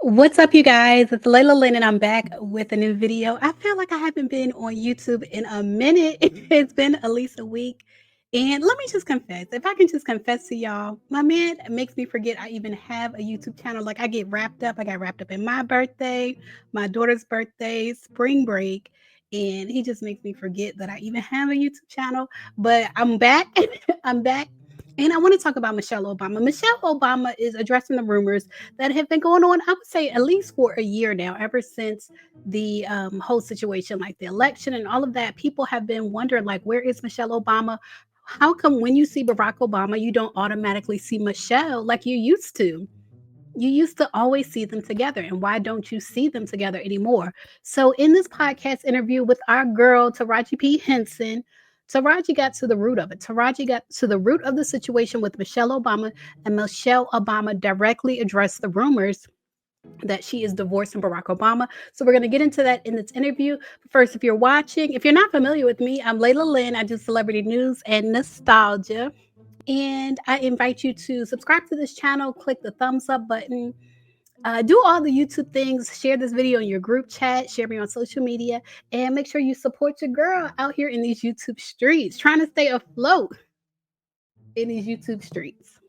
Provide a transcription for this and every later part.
What's up, you guys? It's Layla Lynn, and I'm back with a new video. I feel like I haven't been on YouTube in a minute. It's been at least a week. And let me just confess, if I can just confess to y'all, my man makes me forget I even have a YouTube channel. Like, I get wrapped up. I got wrapped up in my birthday, my daughter's birthday, spring break. And he just makes me forget that I even have a YouTube channel. But I'm back. I'm back. And I want to talk about Michelle Obama. Michelle Obama is addressing the rumors that have been going on, I would say, at least for a year now, ever since the whole situation, like the election and all of that. People have been wondering, like, where is Michelle Obama? How come when you see Barack Obama, you don't automatically see Michelle like you used to? You used to always see them together, and why don't you see them together anymore? So in this podcast interview with our girl Taraji P. Henson, Taraji got to the root of it. Taraji got to the root of the situation with Michelle Obama, and Michelle Obama directly addressed the rumors that she is divorcing Barack Obama. So we're going to get into that in this interview. First, if you're watching, if you're not familiar with me, I'm Layla Lynn. I do celebrity news and nostalgia. And I invite you to subscribe to this channel, click the thumbs up button, do all the YouTube things, share this video in your group chat, share me on social media, and make sure you support your girl out here in these YouTube streets, trying to stay afloat in these YouTube streets.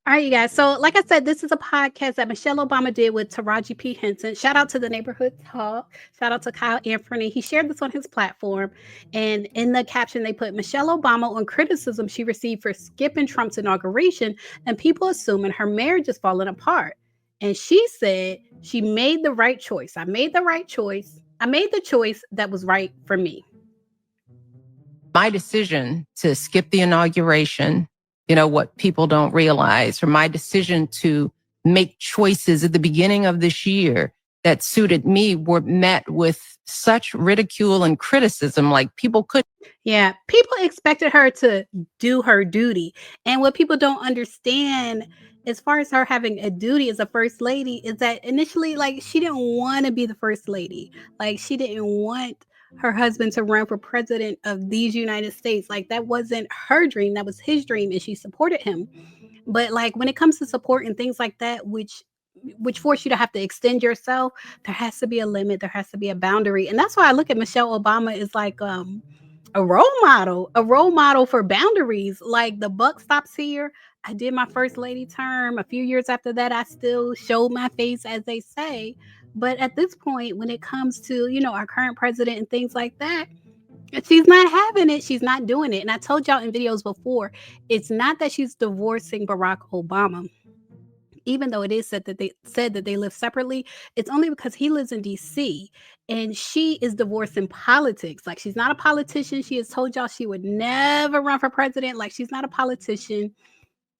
All right, you guys. So, like I said, this is a podcast that Michelle Obama did with Taraji P. Henson. Shout out to the Neighborhood Talk. Shout out to Kyle Anthony. He shared this on his platform. And in the caption, they put Michelle Obama on criticism she received for skipping Trump's inauguration and people assuming her marriage is falling apart. And she said she made the right choice. I made the right choice. I made the choice that was right for me. My decision to skip the inauguration, what people don't realize, or my decision to make choices at the beginning of this year that suited me were met with such ridicule and criticism. Like people could. Yeah, people expected her to do her duty. And what people don't understand, as far as her having a duty as a first lady, is that initially, like, she didn't want to be the first lady. Like, she didn't want her husband to run for president of these United States. Like, that wasn't her dream, that was his dream, and she supported him. But like when it comes to support and things like that, which force you to have to extend yourself, there has to be a limit, there has to be a boundary. And that's why I look at Michelle Obama as like a role model for boundaries. Like the buck stops here. I did my first lady term. A few years after that, I still showed my face, as they say. But at this point, when it comes to, our current president and things like that, she's not having it. She's not doing it. And I told y'all in videos before, it's not that she's divorcing Barack Obama. Even though it is said that they live separately, it's only because he lives in DC and she is divorcing politics. Like, she's not a politician. She has told y'all she would never run for president. Like, she's not a politician.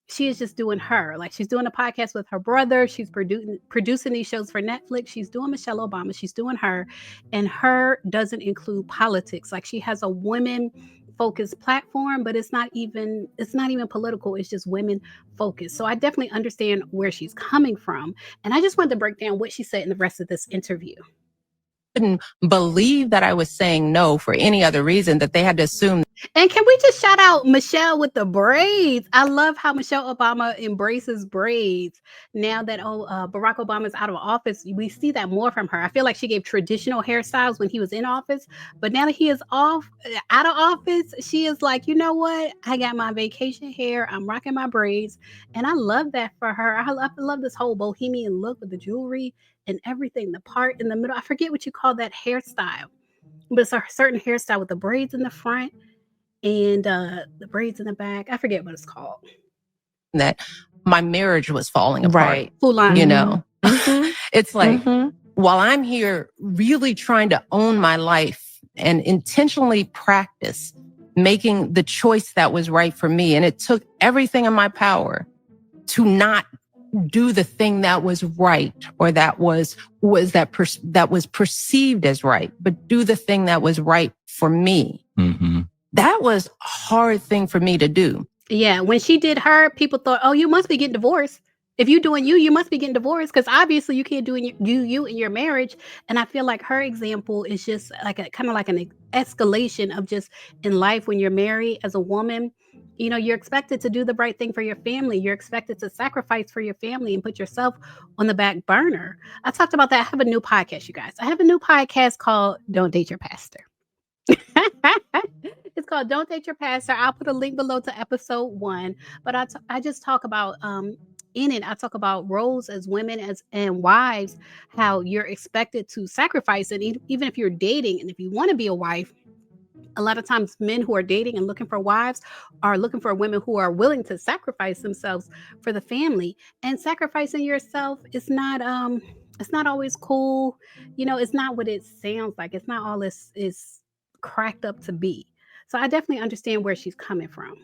She is just doing her. Like, she's doing a podcast with her brother. She's producing these shows for Netflix. She's doing Michelle Obama. She's doing her. And her doesn't include politics. Like, she has a women focused platform, but it's not even political. It's just women focused. So I definitely understand where she's coming from. And I just wanted to break down what she said in the rest of this interview. Couldn't believe that I was saying no for any other reason, that they had to assume. And can we just shout out Michelle with the braids? I love how Michelle Obama embraces braids. Now that Barack Obama is out of office, we see that more from her. I feel like she gave traditional hairstyles when he was in office, but now that he is out of office, she is like, you know what? I got my vacation hair. I'm rocking my braids, and I love that for her. I love this whole bohemian look with the jewelry and everything. The part in the middle, I forget what you call that hairstyle, but it's a certain hairstyle with the braids in the front and the braids in the back. I forget what it's called. That my marriage was falling apart. Right. Full line. Mm-hmm. It's like, while I'm here really trying to own my life and intentionally practice making the choice that was right for me, and it took everything in my power to not do the thing that was right, or that was perceived as right, but do the thing that was right for me. Mm-hmm. That was a hard thing for me to do. Yeah, when she did her, people thought, "Oh, you must be getting divorced. If you're doing you must be getting divorced, because obviously you can't do you in your marriage." And I feel like her example is just like a kind of like an escalation of just in life when you're married as a woman. You know, you're expected to do the right thing for your family. You're expected to sacrifice for your family and put yourself on the back burner. I talked about that. I have a new podcast, you guys. I have a new podcast called Don't Date Your Pastor. It's called Don't Date Your Pastor. I'll put a link below to episode 1. But I just talk about in it, I talk about roles as women and wives, how you're expected to sacrifice. And even if you're dating and if you want to be a wife, a lot of times men who are dating and looking for wives are looking for women who are willing to sacrifice themselves for the family. And sacrificing yourself is not it's not always cool. You know, it's not what it sounds like. It's not all this is cracked up to be. So I definitely understand where she's coming from.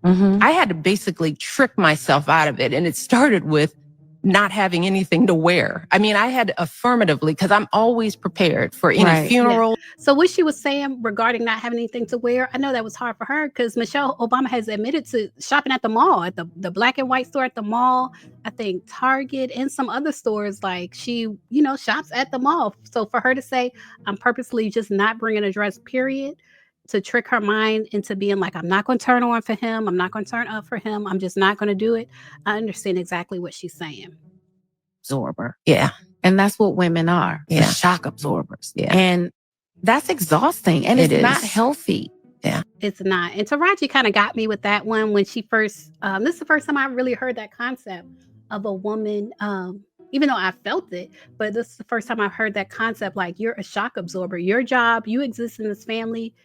I had to basically trick myself out of it. And it started with not having anything to wear. I mean, I had affirmatively, because I'm always prepared for any funeral. Yeah. So what she was saying regarding not having anything to wear, I know that was hard for her because Michelle Obama has admitted to shopping at the mall, at the black and white store at the mall, I think Target and some other stores. Like she, you know, shops at the mall. So for her to say, I'm purposely just not bringing a dress, period, to trick her mind into being like, I'm not going to turn on for him. I'm not going to turn up for him. I'm just not going to do it. I understand exactly what she's saying. Absorber. Yeah. And that's what women are. Yeah. The shock absorbers. Yeah. And that's exhausting. And it's not healthy. Yeah. It's not. And Taraji kind of got me with that one when she first, this is the first time I really heard that concept of a woman, even though I felt it, but this is the first time I've heard that concept. Like, you're a shock absorber. Your job, you exist in this family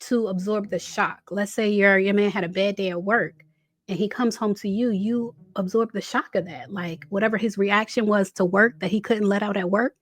to absorb the shock. Let's say your man had a bad day at work and he comes home to you, you absorb the shock of that. Like whatever his reaction was to work that he couldn't let out at work,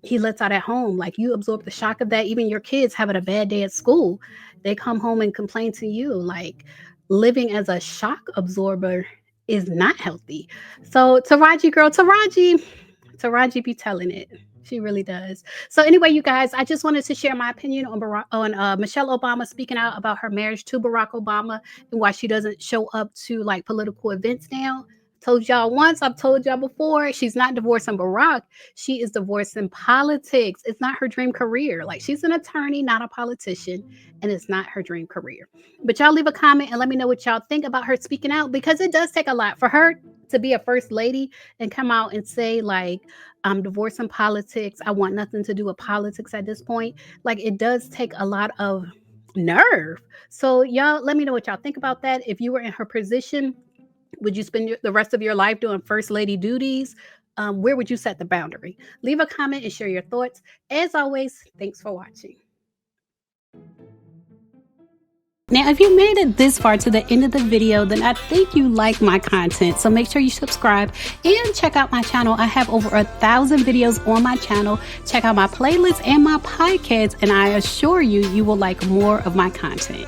he lets out at home. Like you absorb the shock of that. Even your kids having a bad day at school, they come home and complain to you. Like living as a shock absorber is not healthy. So Taraji girl, Taraji be telling it. She really does. So anyway, you guys, I just wanted to share my opinion on Michelle Obama speaking out about her marriage to Barack Obama and why she doesn't show up to like political events now. Told y'all once, I've told y'all before, she's not divorcing Barack. She is divorcing politics. It's not her dream career. Like she's an attorney, not a politician, and it's not her dream career. But y'all leave a comment and let me know what y'all think about her speaking out, because it does take a lot for her to be a first lady and come out and say like, I'm divorcing politics. I want nothing to do with politics at this point. Like it does take a lot of nerve. So y'all let me know what y'all think about that. If you were in her position, would you spend the rest of your life doing first lady duties? Where would you set the boundary? Leave a comment and share your thoughts. As always, thanks for watching. Now, if you made it this far to the end of the video, then I think you like my content. So make sure you subscribe and check out my channel. I have over 1,000 videos on my channel. Check out my playlist and my podcast, and I assure you, you will like more of my content.